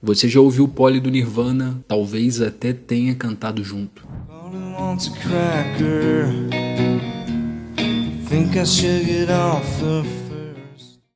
Você já ouviu Polly do Nirvana, talvez até tenha cantado junto.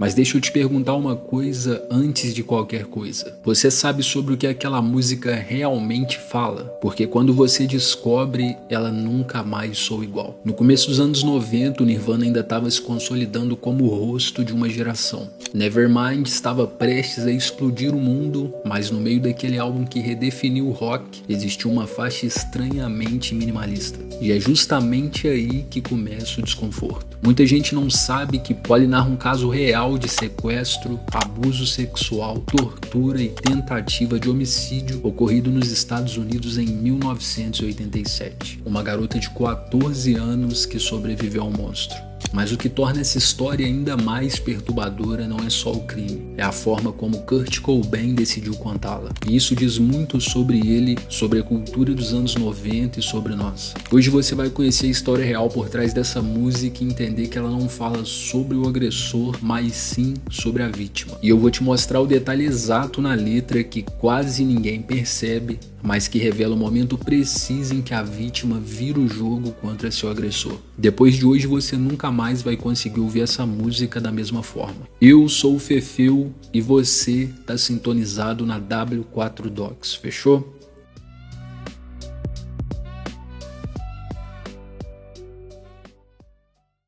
Mas deixa eu te perguntar uma coisa antes de qualquer coisa. Você sabe sobre o que aquela música realmente fala? Porque quando você descobre, ela nunca mais soa igual. No começo dos anos 90, o Nirvana ainda estava se consolidando como o rosto de uma geração. Nevermind estava prestes a explodir o mundo, mas no meio daquele álbum que redefiniu o rock, existiu uma faixa estranhamente minimalista. E é justamente aí que começa o desconforto. Muita gente não sabe que Polly narra um caso real de sequestro, abuso sexual, tortura e tentativa de homicídio ocorrido nos Estados Unidos em 1987. Uma garota de 14 anos que sobreviveu ao monstro. Mas o que torna essa história ainda mais perturbadora não é só o crime, é a forma como Kurt Cobain decidiu contá-la. E isso diz muito sobre ele, sobre a cultura dos anos 90 e sobre nós. Hoje você vai conhecer a história real por trás dessa música e entender que ela não fala sobre o agressor, mas sim sobre a vítima. E eu vou te mostrar o detalhe exato na letra que quase ninguém percebe, mas que revela o momento preciso em que a vítima vira o jogo contra seu agressor. Depois de hoje você nunca mais vai conseguir ouvir essa música da mesma forma. Eu sou o Fefeu e você tá sintonizado na W4 Docs, fechou?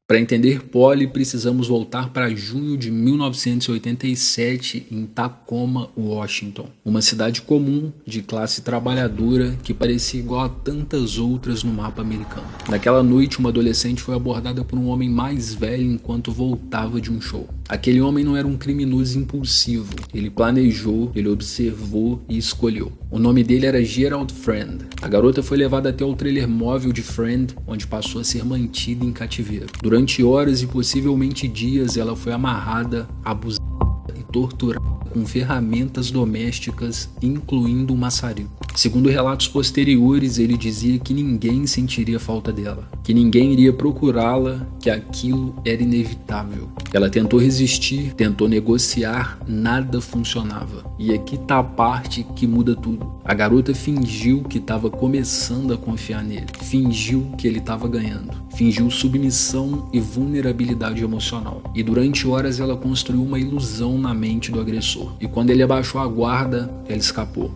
Para entender Polly, precisamos voltar para junho de 1987 em Tacoma, Washington. Uma cidade comum, de classe trabalhadora, que parecia igual a tantas outras no mapa americano. Naquela noite, uma adolescente foi abordada por um homem mais velho enquanto voltava de um show. Aquele homem não era um criminoso impulsivo. Ele planejou, ele observou e escolheu. O nome dele era Gerald Friend. A garota foi levada até o trailer móvel de Friend, onde passou a ser mantida em cativeiro. Durante horas e possivelmente dias, ela foi amarrada, abusada e torturada com ferramentas domésticas, incluindo um maçarico. Segundo relatos posteriores, ele dizia que ninguém sentiria falta dela, que ninguém iria procurá-la, que aquilo era inevitável. Ela tentou resistir, tentou negociar, nada funcionava. E aqui tá a parte que muda tudo. A garota fingiu que estava começando a confiar nele, fingiu que ele estava ganhando, fingiu submissão e vulnerabilidade emocional. E durante horas ela construiu uma ilusão na mente do agressor. E quando ele abaixou a guarda, ela escapou.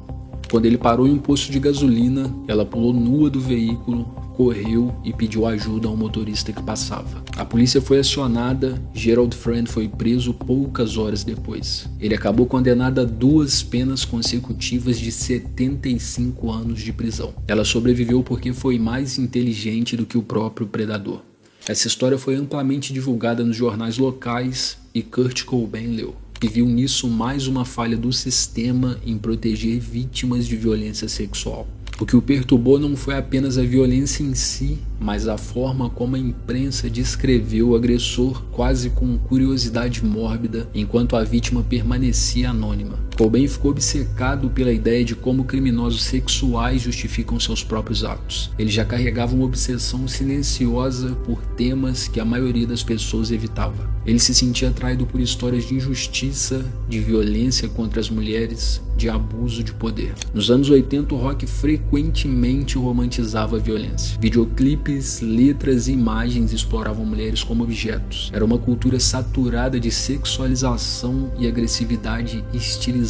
Quando ele parou em um posto de gasolina, ela pulou nua do veículo, correu e pediu ajuda a um motorista que passava. A polícia foi acionada, Gerald Friend foi preso poucas horas depois. Ele acabou condenado a 2 penas consecutivas de 75 anos de prisão. Ela sobreviveu porque foi mais inteligente do que o próprio predador. Essa história foi amplamente divulgada nos jornais locais e Kurt Cobain leu. E viu nisso mais uma falha do sistema em proteger vítimas de violência sexual. O que o perturbou não foi apenas a violência em si, mas a forma como a imprensa descreveu o agressor quase com curiosidade mórbida, enquanto a vítima permanecia anônima. Cobain ficou obcecado pela ideia de como criminosos sexuais justificam seus próprios atos. Ele já carregava uma obsessão silenciosa por temas que a maioria das pessoas evitava. Ele se sentia atraído por histórias de injustiça, de violência contra as mulheres, de abuso de poder. Nos anos 80, o rock frequentemente romantizava a violência. Videoclipes, letras e imagens exploravam mulheres como objetos. Era uma cultura saturada de sexualização e agressividade estilizada.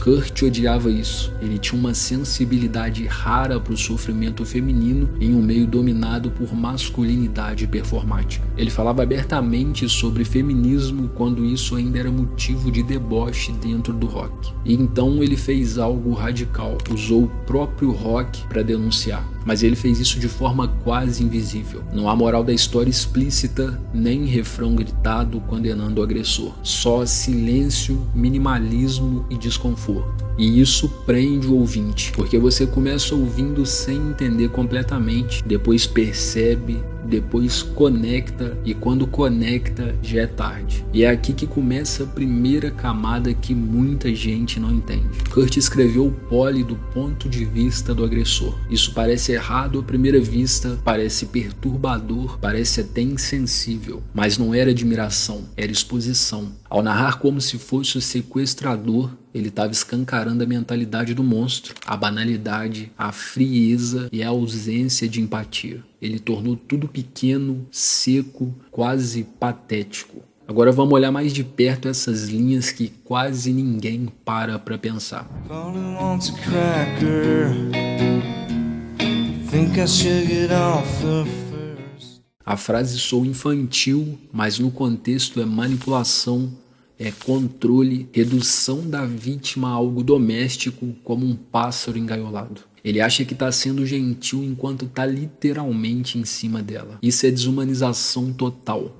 Kurt odiava isso. Ele tinha uma sensibilidade rara para o sofrimento feminino em um meio dominado por masculinidade performática. Ele falava abertamente sobre feminismo quando isso ainda era motivo de deboche dentro do rock. E então ele fez algo radical, usou o próprio rock para denunciar. Mas ele fez isso de forma quase invisível. Não há moral da história explícita, nem refrão gritado condenando o agressor. Só silêncio, minimalismo e desconforto. E isso prende o ouvinte, porque você começa ouvindo sem entender completamente, depois percebe, depois conecta e quando conecta já é tarde. E é aqui que começa a primeira camada que muita gente não entende. Kurt escreveu o Polly do ponto de vista do agressor. Isso parece errado à primeira vista, parece perturbador, parece até insensível, mas não era admiração, era exposição. Ao narrar como se fosse o sequestrador, ele estava escancarando a mentalidade do monstro, a banalidade, a frieza e a ausência de empatia. Ele tornou tudo pequeno, seco, quase patético. Agora vamos olhar mais de perto essas linhas que quase ninguém para pensar. A frase soa infantil, mas no contexto é manipulação, é controle, redução da vítima a algo doméstico como um pássaro engaiolado. Ele acha que está sendo gentil enquanto está literalmente em cima dela. Isso é desumanização total.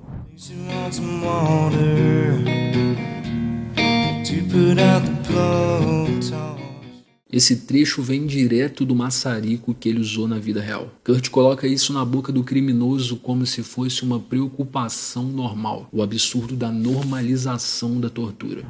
Esse trecho vem direto do maçarico que ele usou na vida real. Kurt coloca isso na boca do criminoso como se fosse uma preocupação normal, o absurdo da normalização da tortura.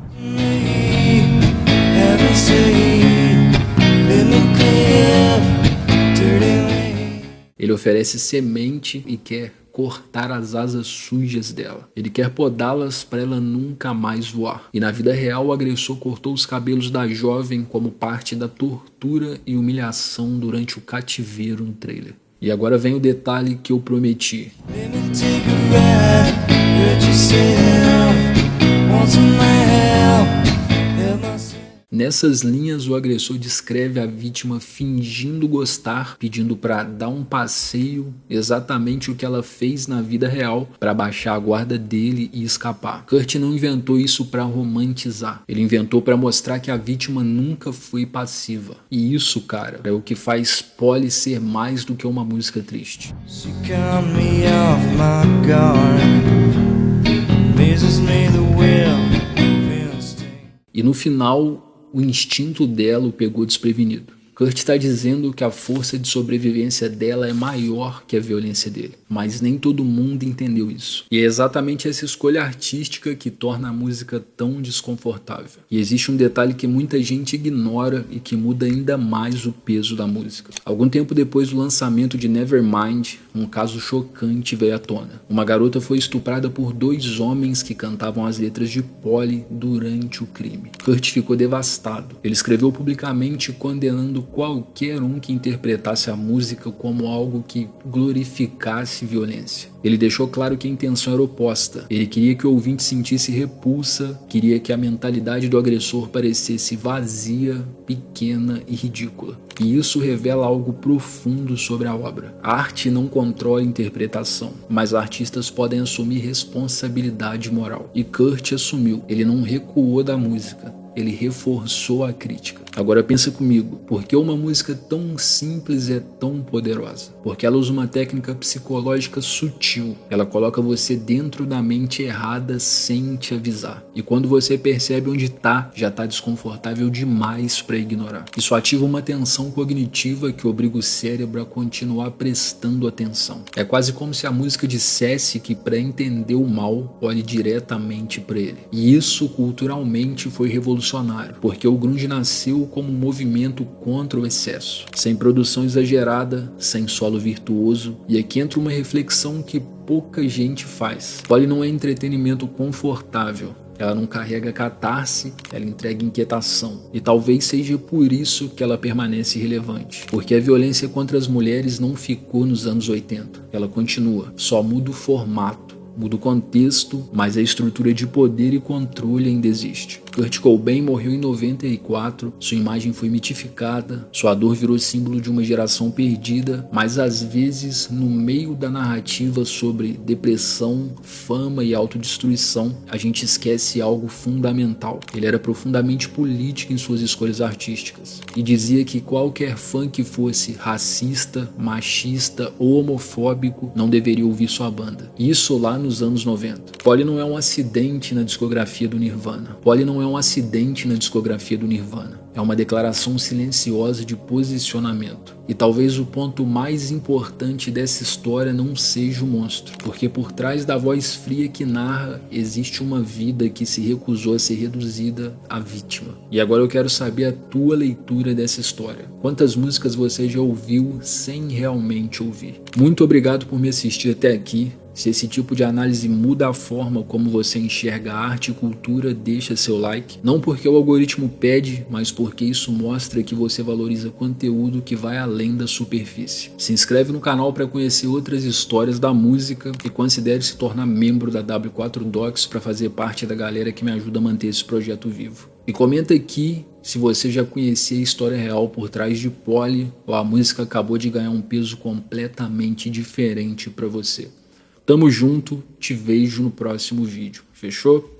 Ele oferece semente e quer cortar as asas sujas dela. Ele quer podá-las para ela nunca mais voar. E na vida real, o agressor cortou os cabelos da jovem como parte da tortura e humilhação durante o cativeiro no trailer. E agora vem o detalhe que eu prometi. Nessas linhas, o agressor descreve a vítima fingindo gostar, pedindo para dar um passeio, exatamente o que ela fez na vida real para baixar a guarda dele e escapar. Kurt não inventou isso para romantizar, ele inventou para mostrar que a vítima nunca foi passiva. E isso, cara, é o que faz Polly ser mais do que uma música triste. E no final, o instinto dela o pegou desprevenido. Kurt está dizendo que a força de sobrevivência dela é maior que a violência dele, mas nem todo mundo entendeu isso. E é exatamente essa escolha artística que torna a música tão desconfortável. E existe um detalhe que muita gente ignora e que muda ainda mais o peso da música. Algum tempo depois do lançamento de Nevermind, um caso chocante veio à tona. Uma garota foi estuprada por 2 homens que cantavam as letras de Polly durante o crime. Kurt ficou devastado. Ele escreveu publicamente condenando qualquer um que interpretasse a música como algo que glorificasse violência. Ele deixou claro que a intenção era oposta. Ele queria que o ouvinte sentisse repulsa, queria que a mentalidade do agressor parecesse vazia, pequena e ridícula. E isso revela algo profundo sobre a obra. A arte não controla a interpretação, mas artistas podem assumir responsabilidade moral. E Kurt assumiu. Ele não recuou da música, ele reforçou a crítica. Agora pensa comigo, por que uma música tão simples é tão poderosa? Porque ela usa uma técnica psicológica sutil. Ela coloca você dentro da mente errada sem te avisar. E quando você percebe onde tá, já tá desconfortável demais para ignorar. Isso ativa uma tensão cognitiva que obriga o cérebro a continuar prestando atenção. É quase como se a música dissesse que para entender o mal, olhe diretamente para ele. E isso culturalmente foi revolucionário, porque o grunge nasceu como um movimento contra o excesso, sem produção exagerada, sem solo virtuoso. E aqui entra uma reflexão que pouca gente faz. Polly não é entretenimento confortável. Ela não carrega catarse, ela entrega inquietação. E talvez seja por isso que ela permanece relevante. Porque a violência contra as mulheres não ficou nos anos 80. Ela continua, só muda o formato. Muda o contexto, mas a estrutura de poder e controle ainda existe. Kurt Cobain morreu em 94, sua imagem foi mitificada, sua dor virou símbolo de uma geração perdida, mas às vezes, no meio da narrativa sobre depressão, fama e autodestruição, a gente esquece algo fundamental. Ele era profundamente político em suas escolhas artísticas e dizia que qualquer fã que fosse racista, machista ou homofóbico não deveria ouvir sua banda. Isso lá nos anos 90. Polly não é um acidente na discografia do Nirvana. Polly não não é um acidente na discografia do Nirvana. É uma declaração silenciosa de posicionamento. E talvez o ponto mais importante dessa história não seja o monstro, porque por trás da voz fria que narra existe uma vida que se recusou a ser reduzida à vítima. E agora eu quero saber a tua leitura dessa história. Quantas músicas você já ouviu sem realmente ouvir? Muito obrigado por me assistir até aqui. Se esse tipo de análise muda a forma como você enxerga arte e cultura, deixa seu like. Não porque o algoritmo pede, mas porque isso mostra que você valoriza conteúdo que vai além da superfície. Se inscreve no canal para conhecer outras histórias da música e considere se tornar membro da W4 Docs para fazer parte da galera que me ajuda a manter esse projeto vivo. E comenta aqui se você já conhecia a história real por trás de Polly ou a música acabou de ganhar um peso completamente diferente para você. Tamo junto, te vejo no próximo vídeo. Fechou?